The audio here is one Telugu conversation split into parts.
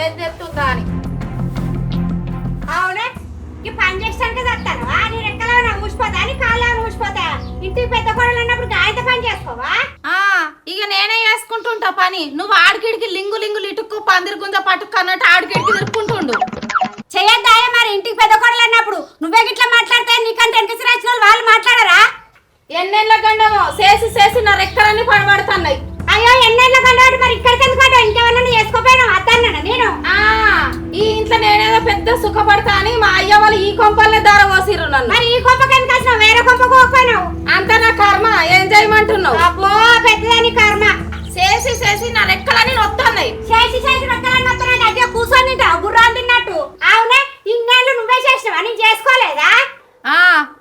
ఏం చెప్తుందా అని. అవునే ఈ పని చేస్తానికి వస్తాను నీ రెక్కలో ఊసిపోతా అని కాళ్ళ ఊసిపోతా. ఇంటికి పెద్ద కోడలు అన్నప్పుడు గాయత పని చేసుకోవా? ఇక నేనే చేసుకుంటుంటా పని. నువ్వు ఆడికిడికి లింగు లింగులు ఇటుక్కు పందిరికుంద పట్టుకు అన్నట్టు ఆడికిడికి తిరుక్కుంటుండు. చెయ్యొద్దాయా మరి ఇంటికి పెద్ద కోడలు అన్నప్పుడు నువ్వే గిట్లా మాట్లాడితే నీకంటే వెనకసి రాసిన వాళ్ళు మాట్లాడరా? ఎన్నెళ్ళ గండమో చేసి చేసి నా రెక్కలన్నీ పడబడుతున్నాయి. అయ్యో ఎన్నెళ్ళ గండాడు మరి ఇక్కడికి ఎందుకంటే ఇంకెవరన్నా చేసుకోపోయినా అద్దన్నా నేను. ఈ ఇంట్లో నేనేదో పెద్ద సుఖపడతా అని మా అయ్య వాళ్ళు ఈ కొంపల్నే దార పోసిర్రు నన్ను. మరి ఈ కొంపకి ఎందుకు వచ్చినావు? వేరే కొంపకు పోకపోయినావు? అంతా నా కర్మ. ఏం చేయమంటున్నావు? అబ్బో పెద్దదాని కర్మ. చేసి చేసి నా రెక్కలన్నీ నొస్తున్నాయి. చేసి చేసి రెక్కలన్నీ నొస్తున్నాయి. అదే కూర్చొని తింటావు గుర్రాలు తిన్నట్టు. అవునే ఇన్నేళ్ళు నువ్వే చేసినావా? నేను చేసుకోలేదా?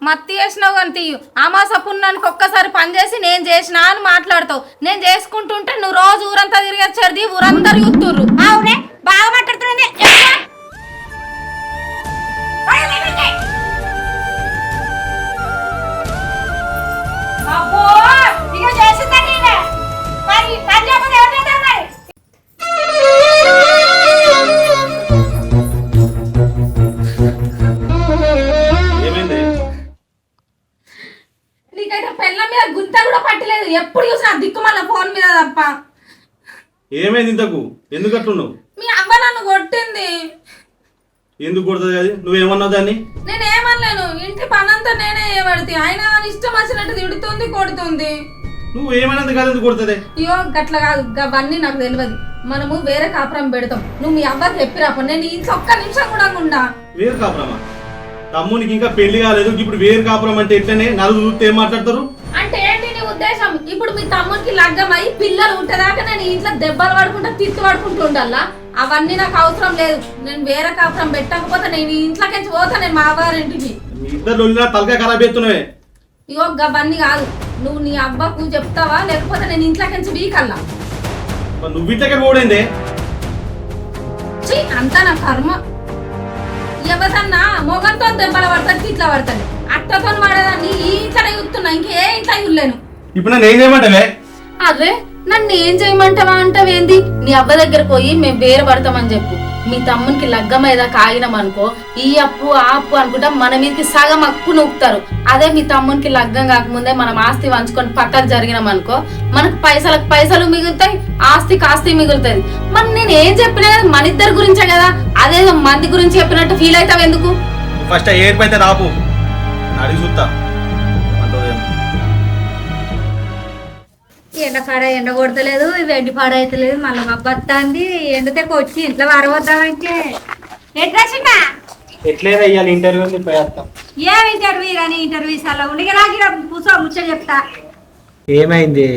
మత్తి చేసినావు కానీ తీయు. అమాస పున్నానికి ఒక్కసారి పని చేసి నేను చేసినా అని మాట్లాడతావు. నేను చేసుకుంటుంటే నువ్వు రోజు ఊరంతా తిరిగొచ్చేది ఊరందరు యూత్తుర్రు. అవునే బాగా మాట్లాడుతుంది. అబ్బో ఇక చేసిందా నేనే మరి పని చేయకపోతే ఎవరు చేస్తారు మరి? నీకైతే పెళ్ళ మీద గుంత కూడా పట్టలేదు. ఎప్పుడు చూసినా దిక్కుమల్ల ఫోన్ మీద తప్ప. ఏమైంది ఇంతకు? ఎందుకు అట్లున్నావు? మీ అవ్వ నన్ను కొట్టింది. ఎందుకు కొడుతుంది అది? నువ్వేమన్నావు దాన్ని? నేనేమనలేను. ఇంటి పనంతా నేనే చేయబడితే ఆయన ఇష్టం వచ్చినట్టు తిడుతుంది కొడుతుంది. నువ్వు ఏమైనందుకు కాదు ఎందుకు కొడుతుంది? అయ్యో గట్ల కాదు, అవన్నీ నాకు తెలియదు. మనము వేరే కాపురం పెడతాం. నువ్వు మీ అవ్వకి చెప్పిరాప. నేను ఇంట్లో ఒక్క నిమిషం కూడా ఉండా. వేరు కాపురమా? తమ్మునికి ఇంకా పెళ్లి కాలేదు, ఇప్పుడు వేరు కాపురం అంటే ఎట్లనే? నలుగురు చూస్తే ఏం మాట్లాడతారు? అంటే ఏంటి నీ ఉద్దేశం? ఇప్పుడు మీ తమ్మునికి లగ్గమై పిల్లలు ఉంటేదాకా నేను ఇంట్లో దెబ్బలు పడుకుంటా తిట్టు పడుకుంటూ ఉండాలా? అవన్నీ నాకు అవసరం లేదు. నేను వేరే కాపురం పెట్టకపోతే నేను ఇంట్లోకి పోతా. నేను మా అవ్వారింటికి. మీ ఇద్దరు తలకాయ ఖరాబ్ చేస్తున్నావే. ఇగో అవన్నీ కాదు. నువ్వు నీ అవ్వకు చెప్తావా లేకపోతే నేను ఇంట్లోకి వీకల్లా. నువ్వు ఇంట్లోకి పోడేందే? అంతా నా కర్మ. ఎవరన్నా మొగంతో దెబ్బలు పడతాడు తిట్ల పడతాడు. అట్టతో పడేదాన్ని ఈ ఇంట్లోనే చూస్తున్నా. ఇంకే ఇంట్లో చూడలేను. ఇప్పుడు నన్ను ఏం చేయమంటావే? అదే నన్ను ఏం చేయమంటావా అంటావేంది? నీ అవ్వ దగ్గర పోయి మేము వేరే పడతామని చెప్పు. మీ తమ్మునికి లగ్గం ఏదా కాగినాం అనుకో, ఈ అప్పు ఆ అప్పు అనుకుంటా మన మీదకి సగం అప్పు నొక్కుతారు. అదే మీ తమ్మునికి లగ్గం కాకముందే మనం ఆస్తి వంచుకొని పక్కకు జరిగినాం అనుకో, మనకు పైసలకు పైసలు మిగులుతాయి, ఆస్తికి ఆస్తి మిగులుతుంది. మరి నేను ఏం చెప్పినా కదా మన ఇద్దరి గురించే కదా. అదేదో మంది గురించి చెప్పినట్టు ఫీల్ అవుతావు ఎందుకు? ఫస్ట్ ఏర్పైతే రాపు అడిగి చూస్తా. ఎండకాడ ఎండ కొడతలేదు, వెండి పాడ అవుతలేదు. మళ్ళీ మబ్బత్తాంది. ఎండతే వచ్చి ఇంట్లో వరవద్దామంటే ఎట్లా చిన్న ఎట్లేదా ఇవాళ ఇంటర్వ్యూ పోయేస్తాం. ఏం ఇంటర్వ్యూ కానీ ఇంటర్వ్యూస్ అలా ఉండి నాకు కూర్చో ముచ్చట చెప్తా. ఏమైంది?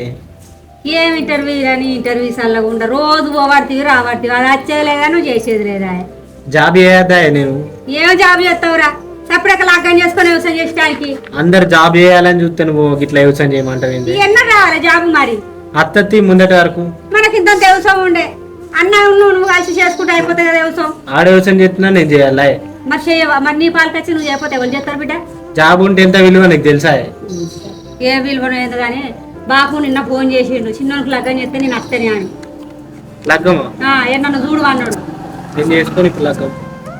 ఏం ఇంటర్వ్యూ కానీ ఇంటర్వ్యూస్ అలా ఉండ రోజు పోవాడుతీవి రాబడుతీవి. అది వచ్చేది లేదా నువ్వు చేసేది లేదా? జాబ్ చేయద్దా? నేను ఏం జాబ్ చేస్తావురా? సపరేట్గా లాగ్గం చేసుకొని వ్యవసాయం చేయడానికి. అందరు జాబ్ చేయాలని చూస్తే నువ్వు ఇట్లా వ్యవసాయం చేయమంటావు? ఎన్న రావాలి జాబ్ మరి? అత్తత్తి ముందటి వరకు మనకి ఇంత వ్యవసాయం ఉండే అన్న నువ్వు కలిసి చేసుకుంటే అయిపోతాయి కదా వ్యవసాయం. ఆడ వ్యవసాయం చేస్తున్నా నేను చేయాలా? మరి చేయవా? మరి నీ పాలకొచ్చి నువ్వు చేయకపోతే ఎవరు చేస్తారు బిడ్డ? జాబ్ ఉంటే ఎంత విలువ నీకు తెలుసా? ఏ విలువనో ఏందో కానీ బాపు నిన్న ఫోన్ చేసిండు, చిన్నోనికి లగ్గం చేస్తే నేను వస్తేనే అని. లగ్గమా? నన్ను చూడు అన్నాడు. నేను చేసుకొని ఇప్పుడు లగ్గం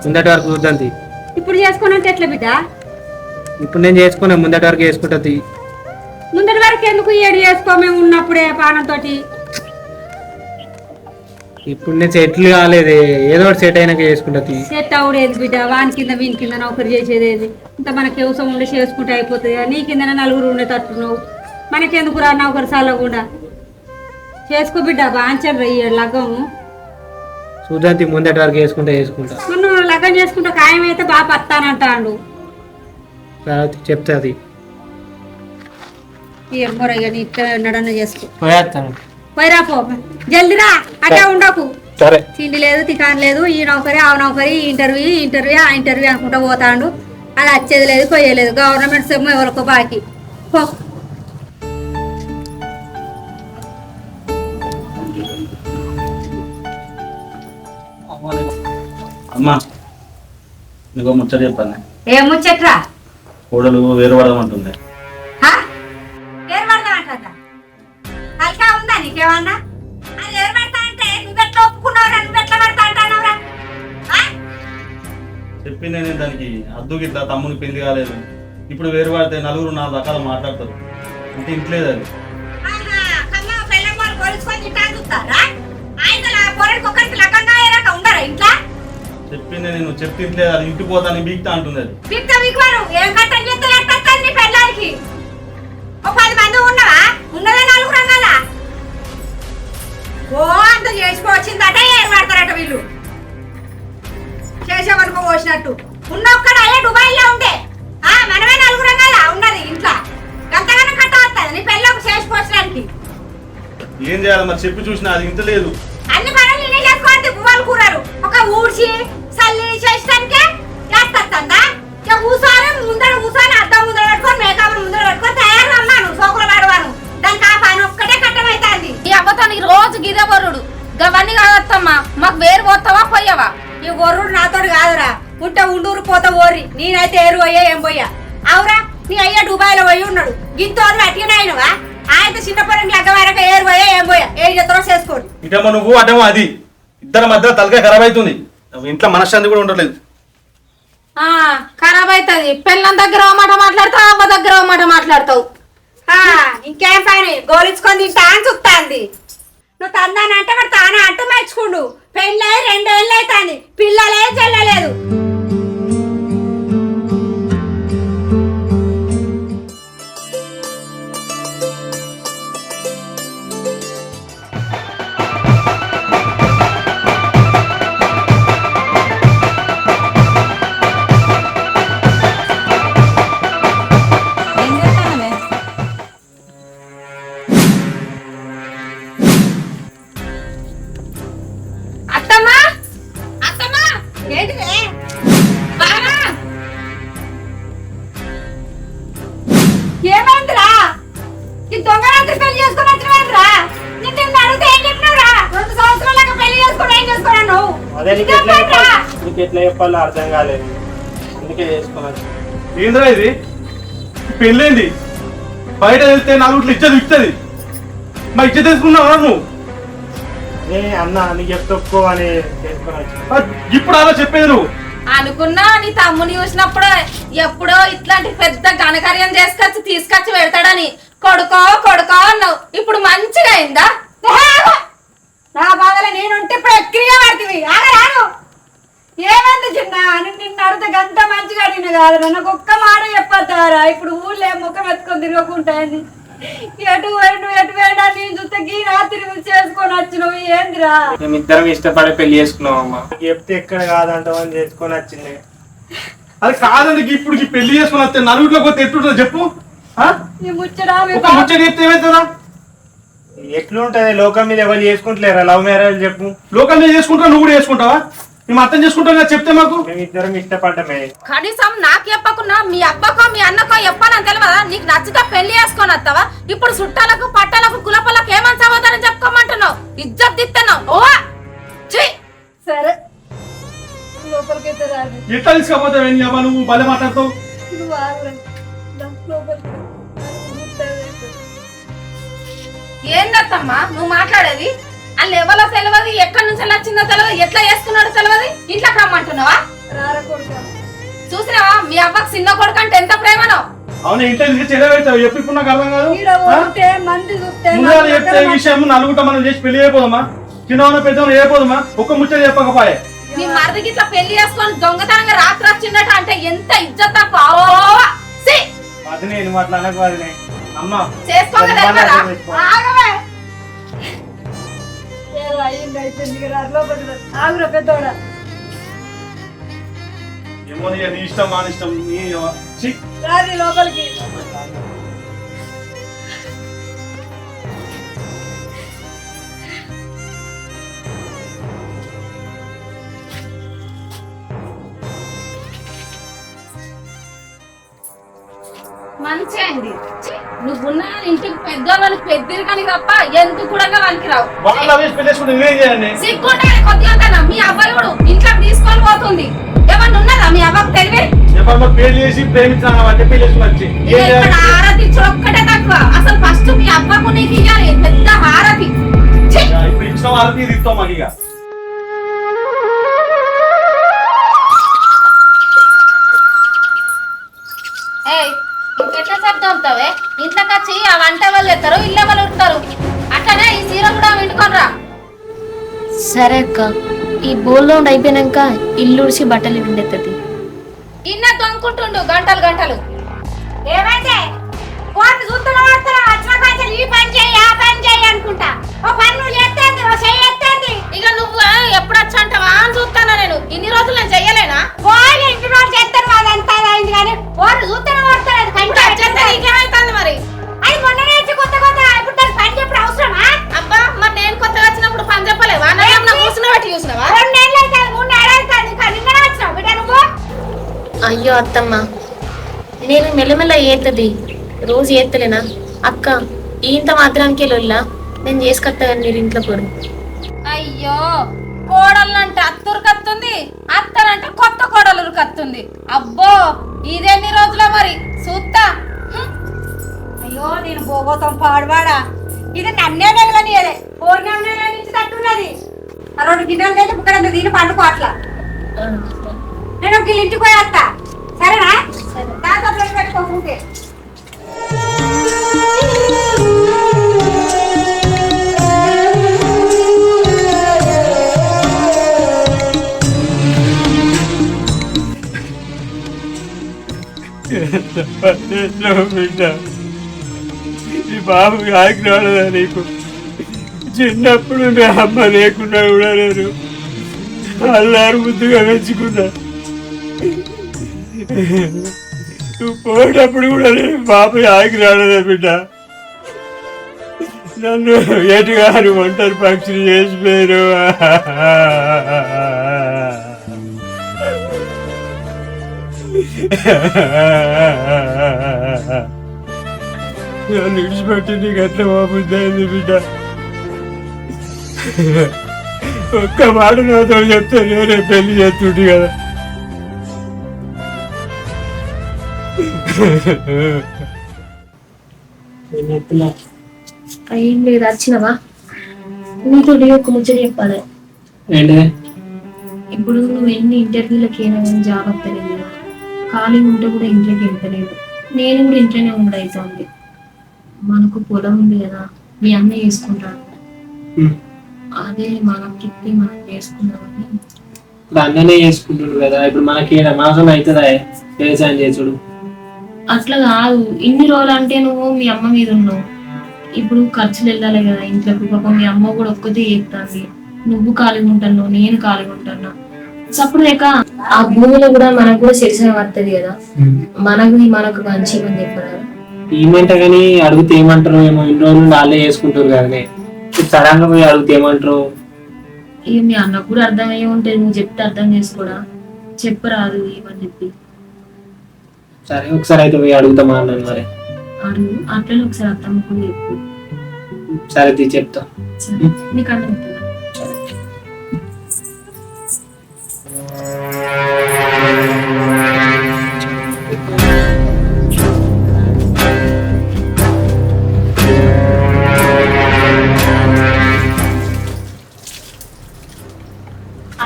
ముందటి వరకు చూద్దాంది. ఇప్పుడు చేసుకున్నంత ఎట్లా బిడ్డ? ఇప్పుడు నేను చేసుకున్నా ముందటి వరకు చేసుకుంటుంది. ముందటి వరకు ఎందుకు? ఏడు చేసుకో మేము ఉన్నప్పుడే పానంతో. ఇప్పుడు నేను సెటిల్ కాలేదే, ఏదో ఒకటి సెట్ అయినాక చేసుకుంటుంది. సెట్ అవుడేది బిడ్డ? వాని కింద వీని కింద నౌకరు చేసేది ఏది? ఇంత మనకి వ్యవసాయం ఉండి చేసుకుంటే అయిపోతుంది. నీ కింద నలుగురు ఉండేటట్టు నువ్వు మనకెందుకు రా నౌకరు సాలకుండా? చేసుకో బిడ్డ. బాంచరు రయ్యాడు లగ్గము. చూద్దాంతి ముందటి వరకు చేసుకుంటా. నువ్వు లగ్గం చేసుకుంటే ఖాయమైతే బాగా పత్తానంటాడు. చెప్తాది ఏమోరయ్యా నీ ఇక్కడ ఉన్నాడన్న చేసుకో. పోయేస్తాను. పోయిరా పో జల్దిరా. అట్లా ఉండకు. సరే. తిండి లేదు తికాన్ లేదు. ఈ నౌకరి ఆ నౌకరి ఇంటర్వ్యూ ఆ ఇంటర్వ్యూ అనుకుంటా పోతాడు. అది వచ్చేది లేదు పోయేలేదు. గవర్నమెంట్ సొమ్ము ఎవరికో బాకీ. పో. అమ్మా నీకు ముచ్చట చెప్పాను. ఏ ముచ్చట్రా? కోడలు వేరు పడదామంటుంది. వేరు పడదామంటుందా? కలికా ఉందా నీకేమన్నా? అది వేరు పడతా అంటే నువ్వెట్లా ఒప్పుకున్నావురా? నువ్వెట్లా పడతా అంటున్నావురా? చెప్పింది నేను దానికి అద్దు గిట్లా తమ్ముని పెళ్లి కాలేదు, ఇప్పుడు వేరు పడితే నలుగురు 4 రకాలు మాట్లాడతారు అంటే ఇంట్లేదు అది. చెప్పింది నేను చెప్తే ఇంట్లేదు, అది ఇంటికి పోతాను బీక్తా అంటుంది అది. చేసుకోవచ్చిందట ఏం పడతారట వీళ్ళు చేసేవరకు పోసినట్టు ఉన్న ఒక్కడ అయ్యే దుబాయ్లో ఉండే మనమే 4 రంగాల ఉన్నది ఇంట్లో గంతగానే కట్టవస్తుంది నీ పెళ్ళకు చేసుకోవడానికి. ఏం చేయాలి మరి చెప్పి చూసినా అది ఇంత లేదు. అన్ని పనులు నేనే చేసుకోవాలి, పువ్వులు కూరలు ఒక ఊడ్చి చల్లి చేసడానికే చేస్తుందా? ఇక కూర్చొని ముందర కూర్చొని అద్దం ముందర పెట్టుకొని మేకప్ ముందర పెట్టుకొని తయారు అన్నాను సోకులు పడవాను, దానికి ఆ పని ఒక్కటే కట్టమైతుంది. ఈ అవ్వతానికి రోజు గిదే బొర్రుడు గవన్నీ కాదత్తమ్మా, మాకు వేరు పోతావా పోయావా? ఈ గొర్రుడు నాతోడు కాదురా, ఉంటే ఉండూరు పోతా ఓరి, నేనైతే ఏరు పోయా ఏం పోయా. అవురా నీ అయ్యా దుబాయ్లో పోయి ఉన్నాడు, గింతో అట్టిగానే అయినవా? ఆయన చిన్నప్పటి లగ్గవారక ఏరు పోయా ఏం పోయా ఏ చేస్తారో చేసుకోండి. ఇటేమో నువ్వు అటేమో అది, ఇద్దరి మధ్య తలకాయ ఖరాబ్ అవుతుంది, ఇంట్లో మనశ్శాంతి కూడా ఉండలేదు. ఖరాబ్ అవుతుంది, పెళ్ళం దగ్గర ఓ మాట మాట్లాడతావు, అవ్వ దగ్గర ఓ మాట మాట్లాడతావు. ఇంకేం పని గోలించుకొని తింటా అని చూస్తాంది. నువ్వు తందానంటే మరి తానే అంటూ మెచ్చుకుండు, పెళ్ళి 2 ఏళ్ళు అవుతుంది, పిల్లలే చెల్లలేదు. ఏమైందిరా ఈ దొంగ రాత్రి పెళ్లి చేసుకుని వచ్చినవేంద్రా? నిన్ను అడిగితే ఏం చెప్పినవురా? 2 సంవత్సరాలకు పెళ్లి చేసుకుని ఏం చేసుకున్నాను? నీకు ఎట్లా చెప్పాలో అర్థం కాలేదు, అందుకే చేసుకోవాలి. ఏంద్రా ఇది పెళ్ళేంది? బయట వెళ్తే 4 ఇచ్చేది ఇచ్చేది, మా ఇచ్చే తీసుకున్నావా నువ్వు? అన్న నీకు చెప్తొక్కో అని చేసుకుని ఇప్పుడు అలా చెప్పేది నువ్వు అనుకున్నా నీ తమ్ముని చూసినప్పుడు ఎప్పుడో ఇట్లాంటి పెద్ద ఘనకార్యం చేసుకొచ్చి తీసుకొచ్చి పెడతాడని కొడుకో కొడుకో అన్నావు, ఇప్పుడు మంచిగా అయిందా? నా బాధలో నేనుంటే ఇప్పుడు ఎక్కిరిగా పడుతుంది. ఆగరాను ఏమైంది చిన్న నిన్ను అడిగితే గంత మంచిగా అడిగిన కాదు, నాకు ఒక్క మాట చెప్పొద్దారా? ఇప్పుడు ఊళ్ళో ముఖం ఎత్తుకొని తిరగకుంటాయని ఎటు వేడా నేను చూస్తే గీ రాత్రి చేసుకొని వచ్చినవు ఏందిరా? మేమిద్దరం ఇష్టపడే పెళ్లి చేసుకున్నాం అమ్మ, చెప్తే ఎక్కడ కాదంటామని చేసుకొని వచ్చింది. అది కాదండి, ఇప్పుడు పెళ్లి చేసుకుని వస్తే 4 పోతే ఎట్లుంటుందో చెప్పు. ముచ్చట చెప్తే ఏమవుతుందా? ఎట్లుంటది లోకం మీద ఎవరు చేసుకుంటలేరా లవ్ మ్యారేజ్ చెప్పు? లోకం మీద చేసుకుంటావు, నువ్వు కూడా చేసుకుంటావా? మేము అర్థం చేసుకుంటాం కదా, చెప్తే మాకు. మేమిద్దరం ఇష్టపడ్డమే. కనీసం నాకు చెప్పకున్నా మీ అబ్బకో మీ అన్నకో చెప్పాలని తెలియదా? నీకు నచ్చితే పెళ్లి చేసుకొని వస్తావా? ఇప్పుడు చుట్టాలకు పట్టాలకు కులపలకు ఏమని సమాధానం చెప్పుకోమంటున్నావు? ఇజ్జత్ తిస్తున్నావు. ఓ సరే లోపలికైతే రాదు, ఎట్లా తీసుకపోతావు? నువ్వు భలే మాట్లాడతావు. నువ్వు ఆగురా లోపలికి. ఏందమ్మా నువ్వు మాట్లాడేది? వాళ్ళు ఎవరో తెలియదు, ఎక్కడి నుంచి వచ్చిందో తెలియదు, ఎట్లా చేసుకున్నాడో తెలియదు, ఇంట్లోకి రమ్మంటున్నావా? చూసినావా మీ అవ్వకు చిన్న కొడుకు అంటే ఎంత ప్రేమనో? అవును ఇంట్లో చెడబెడతావు, చెప్పు ఇప్పుడు నాకు అర్థం కాదు. ముందు చెప్తే ఈ విషయం 4 మనం చేసి పెళ్లి అయిపోదామా? చిన్న పెద్ద అయిపోదామా? ఒక్క ముచ్చట చెప్పకపోయే మీ మరిదికి ఇట్లా పెళ్లి చేసుకొని దొంగతనంగా రాత్రి వచ్చిందట అంటే ఎంత ఇజ్జత్ తక్కువ. అది నేను మాట్లాడకు, అది అమ్మ చేసుకోగా ఆగురా పెద్దోడా. ఏమో నీ ఇష్టం మా ఇష్టం రాని లోపలికి. మంచి అయింది. నువ్వున్న ఇంటికి పెద్దోళ్ళని పెద్దరు కానీ తప్ప ఎందుకు కూడా వాళ్ళకి రావు. సిగ్గుంటే కొద్దిగా మీ అబ్బాయి కూడా ఇంట్లో తీసుకొని పోతుంది. ఏమన్నా ఉన్నదా మీ అవ్వకు తెలివి? హారతి ఒక్కటే తక్కువ. అసలు ఫస్ట్ మీ అవ్వకు నీకు ఇవ్వాలి పెద్ద హారతి. తోముతావే ఇంట్లోకి వచ్చి ఆ వంట వాళ్ళు ఎత్తారు ఇళ్ళ వాళ్ళు ఉంటారు. అట్లనే ఈ సీర కూడా వింటుకోనరా. సరే అక్క, ఈ బోల్లో అయిపోయినాక ఇల్లు ఉడిసి బట్టలు విండెత్తది. ఇన్న తొంగుకుంటుండు గంటలు గంటలు. ఏమైతే కోర్టు చూస్తున్నా పడతారా వచ్చిన పైసలు ఈ పని చేయి ఆ పని చేయి అనుకుంటా. ఓ పని నువ్వు చేస్తుంది ఓ చెయ్యి ఎత్తండి. ఇక నువ్వు ఎప్పుడు వచ్చి అంటావా అని చూస్తానా నేను. ఇన్ని రోజులు నేను చెయ్యలేనా? వాళ్ళు ఇంటి రోజు చేస్తారు వాళ్ళంతా అయింది కానీ కోర్టు చూస్తున్నా పడతారు. ఇంకేమైతుంది మరి? అది మొన్న నేర్చి కొత్త కొత్త ఇప్పుడు దానికి పని చెప్పడం అవసరమా? అబ్బా మరి నేను కొత్తగా వచ్చినప్పుడు పని చెప్పలేవా? కూర్చున్న బట్టి చూసినావా? 2 నెలలు అవుతుంది 3 నెలలు అవుతుంది ఇంకా నిన్న వచ్చినావు బిడ్డ నువ్వు. అయ్యో అత్తమ్మ, నేను మెల్లమెల్ల ఏత్తది, రోజు ఏత్తలేనా అక్క? ఇంత మాత్రానికే లొల్లా? నేను చేసుకొస్తా కానీ మీరు ఇంట్లో పడు. అయ్యో కోడలంటే అత్తురుకత్తుంది, అత్తనంటే కొత్త కోడలు ఉరుకత్తుంది. అబ్బో ఇదెన్ని రోజుల మరి చూస్తా. అయ్యో నేను పోగోతాం పాడువాడా. ఇది నన్నే తగలనియలే పూర్ణం నుంచి తట్టున్నది. ఆ 2 గిన్నెలు అయితే బుక్కడ దీని పండుకో అట్లా. నేను ఒక ఇంటికి పోయి వస్తా సరేనా? దాంతో పెట్టుకోకుంటే బిడ్డ ఈ బాబు ఆకి రాలేదా నీకు? చిన్నప్పుడు మీ అమ్మ లేకుండా కూడా నేను అల్లారు ముద్దుగా పెంచుకున్నా. నువ్వు పోయేటప్పుడు కూడా నేను బాబు ఆకి రాలేదా బిడ్డ? నన్ను ఎటుగా ఒంటరి పక్షులు చేసిపోయారు. నన్ను విడిచిపెట్టి నీకు ఎట్లా బాబుద్ది అయింది బిడ్డ? ఒక్క మాట నాతో చెప్తే నేనే పెళ్లి చేస్తుంటే కదా. ఏం లేదు, వచ్చినవా? నీతో ఒక ముచ్చట చెప్పాలి. ఏంటిది? ఇప్పుడు నువ్వు ఎన్ని ఇంటర్వ్యూలకి అయినా కానీ జాబ్ వస్తలేదు కదా, ఖాళీ ఉంటే కూడా ఇంట్లోకి వెళ్తలేదు. నేను కూడా ఇంట్లోనే ఉండవుతుంది. మనకు పొలం ఉంది కదా, మీ అన్న చేసుకుంటాడు. అదే మనకి మనం చేసుకున్నామని. ఇప్పుడు అన్ననే చేసుకుంటుడు కదా, ఇప్పుడు మనకి మాసం అవుతుందా వ్యవసాయం చేసుడు? అట్లా కాదు, ఇన్ని రోజులు అంటే నువ్వు మీ అమ్మ మీద ఉన్నావు. ఇప్పుడు ఖర్చులు వెళ్ళాలి కదా ఇంట్లోకి. పాపం మీ అమ్మ కూడా ఒక్కతే చేస్తుంది. నువ్వు ఖాళీగా ఉంటాను, నేను ఖాళీగా ఉంటాను. అప్పుడు లేక ఆ భూమిలో కూడా మనకు కూడా శిరసన వస్తుంది కదా, మనకు మంచి అని చెప్పారు. ఏమంట కానీ అడిగితే ఏమంటారు ఏమో, ఇన్ని రోజులు వాళ్ళే చేసుకుంటారు కదా, సడన్ గా పోయి అడిగితే ఏమంటారు? ఇక మీ అన్నకు కూడా అర్థమయ్యే ఉంటుంది, నువ్వు చెప్తే అర్థం చేసుకోడా, చెప్పరాదు ఏమని చెప్పి. సరే ఒకసారి అయితే పోయి అడుగుతామా అన్నాను. మరి అడుగు, అట్లనే ఒకసారి అత్తమ్మ కూడా చెప్పు. సరే చెప్తా. సరే, నీకు అర్థమవుతుందా?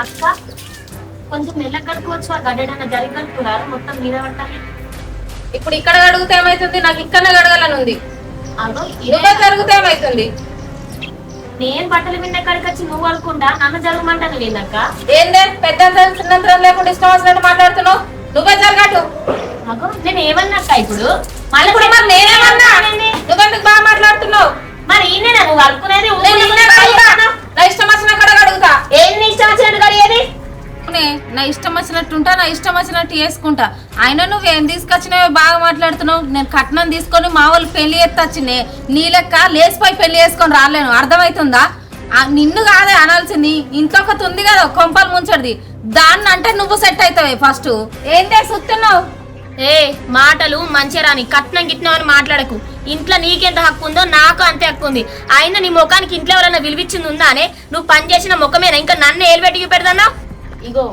అక్క కొంచెం మెల్లగా కడుకోవచ్చు, ఆ గడ్డన జరిగి కడుకున్నారు మొత్తం మీద పట్టాలి. ఇప్పుడు ఇక్కడ అడిగితే ఏమైతుంది? నాకు ఇక్కడనే గడగాలని ఉంది. అదో నువ్వే జరిగితే ఏమైతుంది? నేను బట్టలు విన్న కాడికి వచ్చి నువ్వు అనుకుంటా నన్ను జరగమంటాను లేదక్క. ఏందే పెద్ద చిన్నంతరం లేకుండా ఇష్టం వచ్చినట్టు మాట్లాడుతున్నావు? నువ్వే జరగట్టు. అగో నేను ఏమన్నాక్క ఇప్పుడు? మళ్ళీ కూడా మరి నేనేమన్నా? నువ్వెందుకు బాగా మాట్లాడుతున్నావు? మరి ఈయన నువ్వు అనుకునేది నేను ఇన్నే కడుగుతా. నా ఇష్టం వచ్చిన కాడ కడుగుతా. ఏంది ఇష్టం వచ్చినట్టు కడిగేది? నా ఇష్టం వచ్చినట్టుంటా, నా ఇష్టం వచ్చినట్టు చేసుకుంటా. అయినా నువ్వేం తీసుకొచ్చినావో బాగా మాట్లాడుతున్నావు. నేను కట్నం తీసుకొని మా వాళ్ళు పెళ్లి ఎత్తొచ్చినే, నీ లెక్క లేచిపోయి పెళ్లి చేసుకొని రాలేను. అర్థమవుతుందా? నిన్ను కాదే అనాల్సింది, ఇంకొకటి ఉంది కదా కొంపలు ముంచడిది, దాన్ని అంటే నువ్వు సెట్ అవుతావే ఫస్ట్. ఏంటే సుత్తున్నావు? ఏ మాటలు మంచి రాని, కట్నం గిట్నం అని మాట్లాడకు. ఇంట్లో నీకెంత హక్కు ఉందో నాకు అంతే హక్కు ఉంది. అయినా నీ ముఖానికి ఇంట్లో ఎవరైనా విలువిచ్చింది ఉందా అనే? నువ్వు పని చేసిన ముఖమేనా ఇంకా నన్ను ఏలుబెట్టి పెడతానా? ఇగో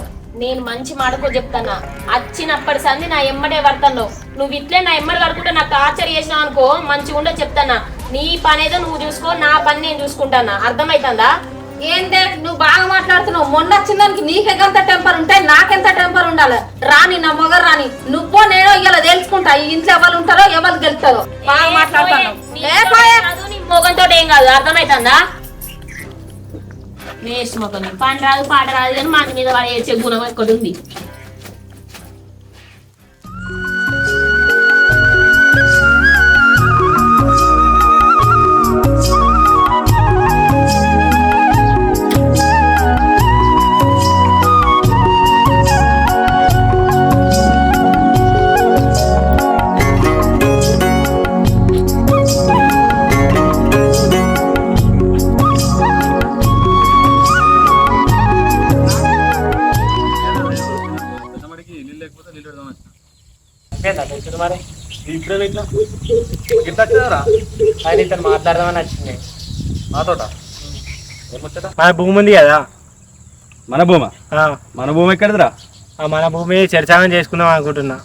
నేను మంచి మాటకో చెప్తానా, వచ్చినప్పటి సంది నా ఎమ్మడే పడతాను. నువ్వు ఇట్లే నా ఎమ్మడి కడుకుంటే నాకు టార్చర్ చేసినావు అనుకో, మంచిగా ఉండో చెప్తానా. నీ పని ఏదో నువ్వు చూసుకో, నా పని నేను చూసుకుంటానా. అర్థమవుతుందా? ఏందే నువ్వు బాగా మాట్లాడుతున్నావు. మొన్న వచ్చిన దానికి నీకెంత టెంపర్ ఉంటే నాకెంత టెంపర్ ఉండాలి. రాని నా మొగ రాని నువ్వో నేనో ఇలా తెలుసుకుంటా. ఈ ఇంట్లో ఎవరు ఉంటారో ఎవరు గెలుతారో. బాగా మాట్లాడతాను. మొగంతో ఏం కాదు, అర్థమవుతుందా? వేస్ట్ మొగం, పని రాదు పాట రాదు కానీ మన మీద వాడు ఏడ్చే గుణం ఒకటి ఉంది. మరి ఇప్పుడు ఇట్లా ఇట్లా వచ్చారా ఆయన ఇతను మాట్లాడదామని వచ్చింది నాతోట ఏమొచ్చట మన భూమి ఉంది కదా, మన భూమా మన భూమి ఎక్కడదిరా మన భూమి చర్చాగం చేసుకుందాం అనుకుంటున్నా.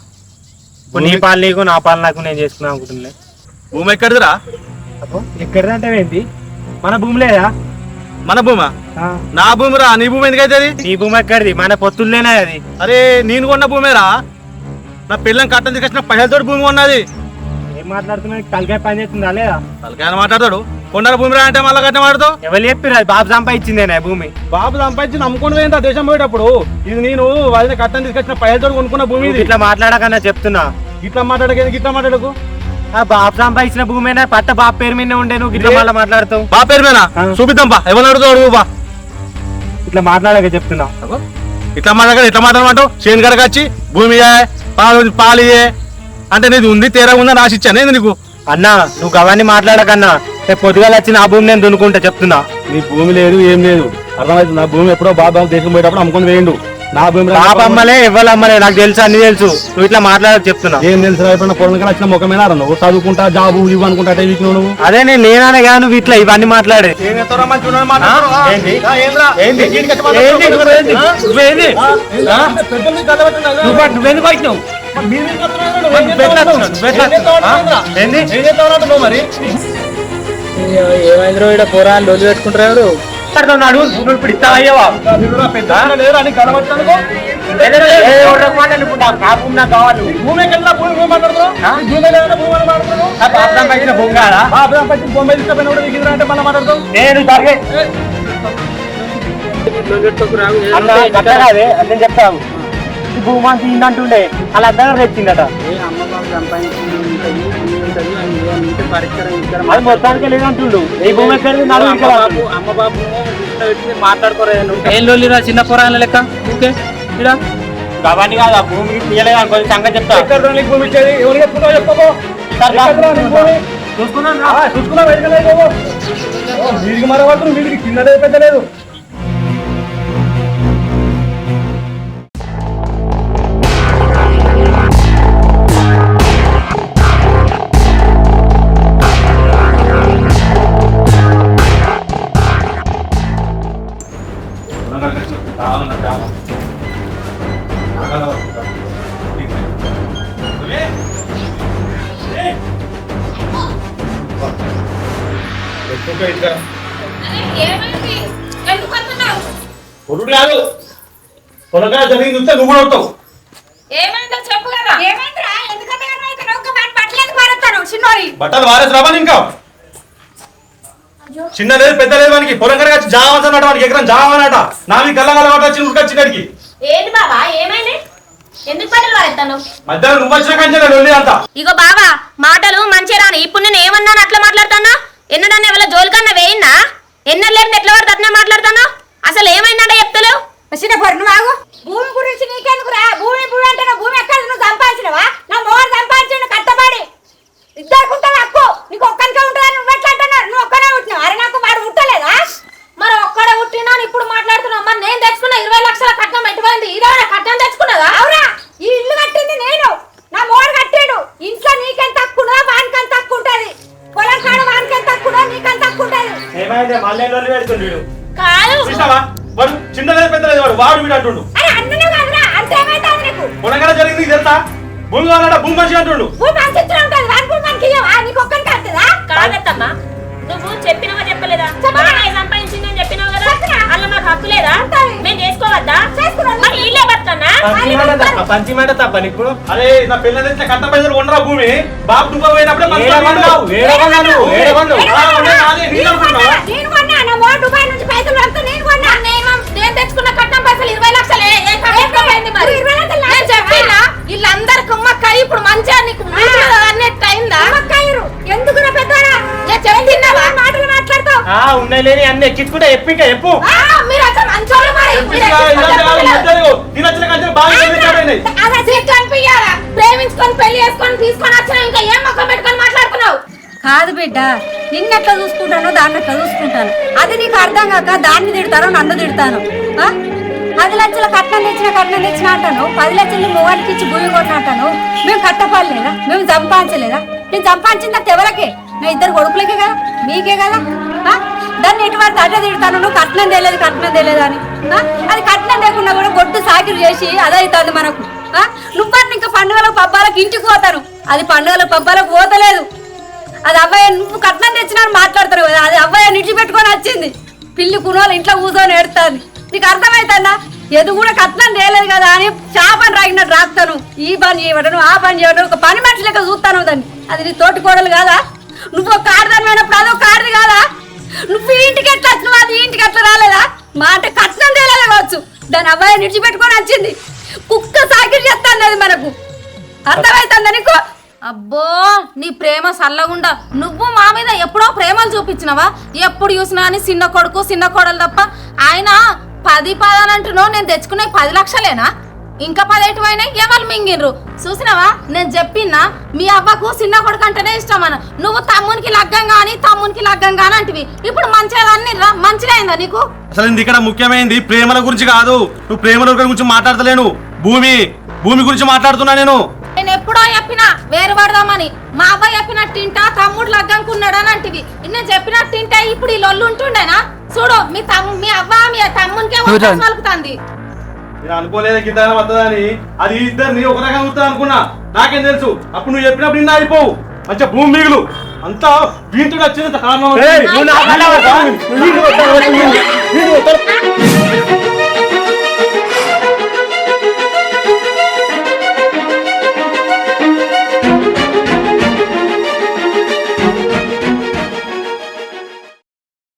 ఇప్పుడు నీ పాలు నీకు నా పాలు నాకు నేను చేసుకుందాం అనుకుంటున్నా. భూమి ఎక్కడదిరా ఎక్కడంటే ఏంటి, మన భూమి లేదా? మన భూమా నా భూమిరా నీ భూమి ఎందుకైతే అది నీ భూమి ఎక్కడిది? మన పొత్తుల్లేనా అది? అరే నేను కొన్న భూమేరా నా పిల్లని కట్టం తీసుకొచ్చిన పైసలతో భూమి ఉన్నది. ఏం మాట్లాడుతున్నా, తలకాయ పని చేస్తుందా లేదా? తలకాయ మాట్లాడతాడు కొండల భూమిరా అంటే మళ్ళీ కట్ట మాడతావు. ఎవరు చెప్పిరా బాబు సంపాదించిందేనా భూమి? బాబు సంపాదించి నమ్ముకుని పోయింది ఆ దేశం పోయేటప్పుడు. ఇది నేను వాళ్ళని కట్టం తీసుకొచ్చిన పైసలతో కొనుక్కున్న భూమి. ఇది ఇట్లా మాట్లాడకన్నా చెప్తున్నా. ఇట్లా మాట్లాడక ఇట్లా మాట్లాడకు. ఆ బాబు సంపాదించిన భూమి పట్ట బాబు పేరు మీద ఉండే నువ్వు ఇట్లా మళ్ళీ మాట్లాడతావు. బా పేరు మీద చూపిద్దాం బా ఎవరు అడుగుతావు బా. ఇట్లా మాట్లాడక చెప్తున్నా. ఇట్లా మాట్లాడ ఇట్లా మాట్లాడమంటావు. చేను కడక వచ్చి భూమి పాలు అంటే నీది ఉంది తేరా ఉందని రాసిచ్చాను నీకు. అన్నా నువ్వు అవన్నీ మాట్లాడకన్నా. పొద్దుగాల వచ్చి నా భూమి నేను దున్నుకుంటా చెప్తున్నా. నీ భూమి లేదు ఏం లేదు అర్థమైంది. నా భూమి ఎప్పుడో బాబా దేశం పోయేటప్పుడు అమ్ముకొని వేయండు. నా భూమి బాబు అమ్మలే ఎవరు అమ్మలే నాకు తెలుసు, అన్ని తెలుసు. నువ్వు ఇట్లా మాట్లాడక చెప్తున్నా. ఏం తెలుసు ఎప్పుడన్నా పొలం వచ్చిన ముఖమేనా నువ్వు చదువుకుంటా జాబు ఇవ్వు అనుకుంటా నువ్వు. అదే నేను లేనానే కానీ నువ్వు ఇట్లా ఇవన్నీ మాట్లాడే. నువ్వెందుకు వచ్చినావు? ఏమైంది ఇక్కడ పోరాలు రోజు పెట్టుకుంటారు. ఇప్పుడు ఇస్తా అయ్యవా నేను చెప్తాను. ఈ భూమా తీయంటుండే అలా అందరూ తెచ్చిందట. అది మొత్తానికి లేదంటుండు. ఈ భూమి ఎక్కడిది? అమ్మ బాబు మాట్లాడుకోలేదు. ఏం లోలిరా చిన్న పోరాల లెక్క ఊకే ఇక్కడ అవన్నీ కాదు. ఆ భూమికి తీయలేదు అనుకో సంగతి చెప్తా. భూమి ఇచ్చేది ఎవరు చెప్పుకున్నావు చెప్పబో. చూసుకున్నా వీడికి మరవద్దు, వీడికి చిన్నదే పెద్ద లేదు. జరిగింది చూస్తే నువ్వు కూడా అవుతావు. ఏమైందో చెప్పు కదా. బట్టలు వారేసి రావా ఇంకా చిన్న లేదు పెద్ద లేదు వానికి పొలం కనుక జావా అన్నట్టు వానికి ఎకరం జావా అన్నట నావి గల్లగల వచ్చి ఉడికొచ్చినడికి. ఏంటి బాబా ఏమైంది? ఎందుకు పట్టలు వారెత్తాను? మధ్యాహ్నం నువ్వు వచ్చిన కంచె అంతా. ఇగో బాబా మాటలు మంచి రాని. ఇప్పుడు నేను ఏమన్నాను అట్లా మాట్లాడతానా? ఎన్నడన్నా ఎవరి జోలికన్నా వేయినా? ఎన్నర్ లేదు ఎట్లా పడితే అట్లా మాట్లాడతాను. అసలు ఏమైందంటే చెప్తలేవు. వచ్చిన పొరు నువ్వు ఆగు. భూమి గురించి నీకెందుకురా? భూమి భూమి అంటే నా భూమి ఎక్కడ నువ్వు సంపాదించినవా? నా మోహన్ సంపాదించిన కట్టబడి ఇద్దరుకుంటావు హక్కు. నీకు ఒక్కరికే ఉంటుందని నువ్వు ఎట్లా అంటున్నారు? నువ్వు ఒక్కనే ఉంటున్నావు. అరే నాకు వాడు ఉట్టలేదా? మరి ఒక్కడే పుట్టినా ఇప్పుడు మాట్లాడుతున్నావు. మరి నేను తెచ్చుకున్న 20 లక్షల కట్నం ఎటువైంది? ఇదేమైనా కట్నం తెచ్చుకున్నదా? అవునా? ఈ ఇల్లు కట్టింది నేను, నా మోహన్ కట్టాడు. ఇంట్లో నీకెంత తక్కువ వానికెంత తక్కువ ఉంటది. పొలం కాడ వానికెంత తక్కువ నీకెంత తక్కువ ఉంటది. కాదు చిన్న లేదు పెద్ద లేదు వాడు వాడు వీడు అంటుండు. అరే అన్ననే కాదురా, అంత ఏమైతుంది నీకు? పొలంగా జరిగింది తెలుసా? భూమి అన్నాడా భూమి మనిషి అంటుండు. భూమి మంచిగా ఉంటది. వాని భూమి మనకి ఇయ్యవా? నీకు ఒక్కరికి వస్తుందా? కాదత్తమ్మా నువ్వు చెప్పినావా చెప్పలేదా బాగా సంపాదించిందని చెప్పినావు కదా అలా మాకు హక్కు లేదా మేము చేసుకోవద్దా మరి ఇల్లే బతుకన్నా పంచి మాట తప్ప నీకు అరే నా పిల్లలు ఇట్లా కట్ట పైసలు ఉండరా భూమి బాబు దుబ్బా పోయినప్పుడే మంచిగా ఏడగొన్నావు? ఏడగొన్నావు? ఏడగొన్నావు? నేను కొన్నా నా మో దుబాయ్ నుంచి పైసలు వస్తే నేను కొన్నా నేను తెచ్చుకున్న కట్నం పైసలు 20 లక్షలు నేను చెప్పినా వీళ్ళందరు కుమ్మక్కయ్య ఇప్పుడు మంచిగా నీకు అన్నట్టు అయిందా ఎందుకు నా పెద్దవాడా నేను చెప్తున్నావా మాటలు మాట్లాడతావు ఉన్నాయి లేని అన్ని ఎక్కించుకుంటా ఎప్పిక చెప్పు మీరు అసలు మంచోళ్ళు మరి అనిపించాలా ప్రేమించుకొని పెళ్లి చేసుకొని తీసుకొని వచ్చినా ఇంకా ఏం మొక్క పెట్టుకొని మాట్లాడుతున్నావు కాదు బిడ్డ నిన్నెట్లా చూసుకుంటానో దాన్ని ఎట్లా చూసుకుంటాను అది నీకు అర్థం కాక దాన్ని తిడతాను నన్ను తిడతాను 10 లక్షల కట్నం తెచ్చిన అంటాను 10 లక్షలు మొగానికి ఇచ్చి భూమి కొట్టిన అంటాను మేము కట్టపాలేదా మేము సంపాదించలేదా నేను సంపాదించింది ఎవరికే నా 2 కొడుకులకే కదా మీకే కదా దాన్ని ఎటువంటి అడ్డ తిడతాను నువ్వు కట్నం తెలియదు అని అది కట్నం లేకుండా కూడా గొడ్డు సాకిరు చేసి అదవుతుంది మనకు నువ్వు ఇంకా పండుగలకు పబ్బాలకు ఇంటికి పోతాను అది పండుగలకు పబ్బాలకు పోతలేదు అది అవ్వయ్య నువ్వు కట్నం తెచ్చినాను మాట్లాడతారు కదా అది అవ్వయ్య నిడిచి పెట్టుకొని వచ్చింది పిల్లి కునోళ్ళు ఇంట్లో కూర్చొని ఏడుతుంది నీకు అర్థమవుతుందా ఎదు కూడా కట్నం తేలేదు కదా అని చేపని రాగినట్టు రాస్తాను ఈ పని చేయబడను ఆ పని చేయబడను ఒక పని మనిషి లెక్క చూస్తాను దాన్ని అది నీ తోటి కోడలు కాదా నువ్వు ఒక ఆడదానిమైనప్పుడు అదొక ఆడది కాదా నువ్వు ఇంటికి ఎట్లా వచ్చినావు అది ఇంటికి ఎట్లా రాలేదా మా అంటే కట్నం తేలేదు కావచ్చు దాని అవ్వయ్య నిడిచి పెట్టుకొని వచ్చింది కుక్క సాకిరి చేస్తాను అది మనకు అర్థమవుతుందా నీకు అబ్బో నీ ప్రేమ సల్లగుండా నువ్వు మా మీద ఎప్పుడో ప్రేమలు చూపించినవా ఎప్పుడు చూసినా అని చిన్న కొడుకు చిన్న కోడలు తప్ప ఆయన 10 అంటున్నావు నేను తెచ్చుకునే 10 లక్షలేనా ఇంకా 10 ఎటువైనాయి ఎవరు మింగిన్రు చూసినావా నేను చెప్పినా మీ అవ్వకు చిన్న కొడుకు అంటేనే ఇష్టం అన్న నువ్వు తమ్మునికి లగ్గంగా అంటివి ఇప్పుడు మంచిగా మంచిగా అయిందా నీకు అసలు ఇక్కడ ముఖ్యమైనది ప్రేమల గురించి కాదు నువ్వు ప్రేమల గురించి మాట్లాడతలేను భూమి గురించి మాట్లాడుతున్నా నేను ఎప్పుడో చెప్పినా వేరు పడదామని మా అవ్వ చెప్పినట్టింటా తమ్ముడు లగ్గంకున్నాడు అని అంటివి నేను చెప్పినట్టింటే ఇప్పుడు ఈ లొల్లు ఉంటుండేనా చూడు మీ అవ్వ మీ తమ్మునికే పలుకుతుంది నేను అనుకోలేదు గిద్దానం వస్తుందని అది ఇద్దరిని ఒక రకంగా చూస్తా అనుకున్నా నాకేం తెలుసు అప్పుడు నువ్వు చెప్పినప్పుడు నిన్న అయిపోవు మంచిగా భూమి మిగులు అంతా వీంటుడు వచ్చింది కారణం